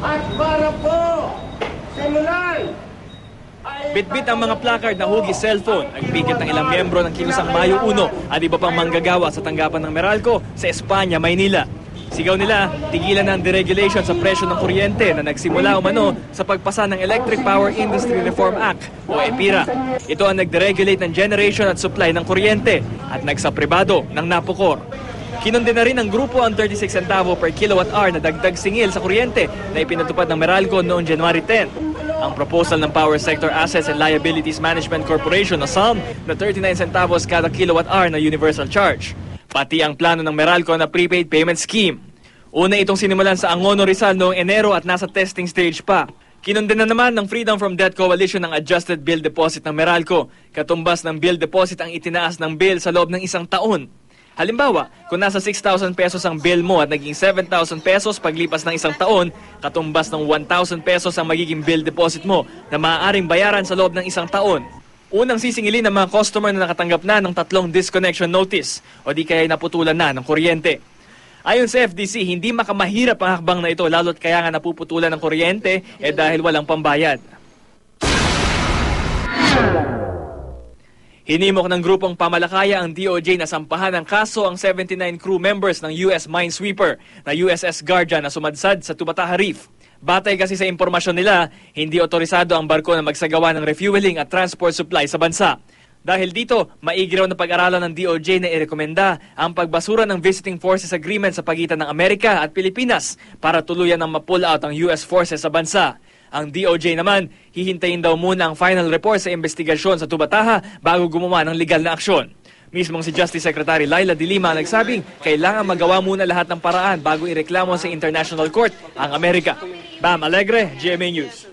At para po simulan. Bitbit ang mga placard na hugis cellphone, nagpikit ng ilang miyembro ng Kilusang Mayo 1 at iba pang manggagawa sa tanggapan ng Meralco sa Espanya, Maynila. Sigaw nila, tigilan ng deregulation sa presyo ng kuryente na nagsimula umano sa pagpasa ng Electric Power Industry Reform Act o EPIRA. Ito ang nagderegulate ng generation at supply ng kuryente at nagsapribado ng napukor. Kinundi na rin ng grupo ang 36 centavo per kilowatt-hour na dagdag singil sa kuryente na ipinatupad ng Meralco noong January 10. Ang proposal ng Power Sector Assets and Liabilities Management Corporation o SALM na 39 centavos kada kilowatt-hour na universal charge. Pati ang plano ng Meralco na prepaid payment scheme. Una itong sinimulan sa Angono, Rizal noong Enero at nasa testing stage pa. Kinundi na naman ng Freedom from Debt Coalition ang adjusted bill deposit ng Meralco. Katumbas ng bill deposit ang itinaas ng bill sa loob ng isang taon. Halimbawa, kung nasa 6,000 pesos ang bill mo at naging 7,000 pesos paglipas ng isang taon, katumbas ng 1,000 pesos ang magiging bill deposit mo na maaaring bayaran sa loob ng isang taon. Unang sisingilin ng mga customer na nakatanggap na ng 3 disconnection notice o di kaya naputulan na ng kuryente. Ayon sa FDC, hindi makamahirap ang hakbang na ito lalo't kaya nga napuputulan ng kuryente dahil walang pambayad. Hinimok ng grupong pamalakaya ang DOJ na sampahan ng kaso ang 79 crew members ng US Minesweeper na USS Guardian na sumadsad sa Tubataha Reef. Batay kasi sa impormasyon nila, hindi otorisado ang barko na magsagawa ng refueling at transport supply sa bansa. Dahil dito, maigi raw na pag-aralan ng DOJ na irekomenda ang pagbasura ng Visiting Forces Agreement sa pagitan ng Amerika at Pilipinas para tuluyan ng ma-pull out ang US forces sa bansa. Ang DOJ naman, hihintayin daw muna ang final report sa investigasyon sa Tubataha bago gumawa ng legal na aksyon. Mismong si Justice Secretary Laila De Lima nagsabing kailangan magawa muna lahat ng paraan bago ireklamo sa International Court ang Amerika. Bam Alegre, GMA News.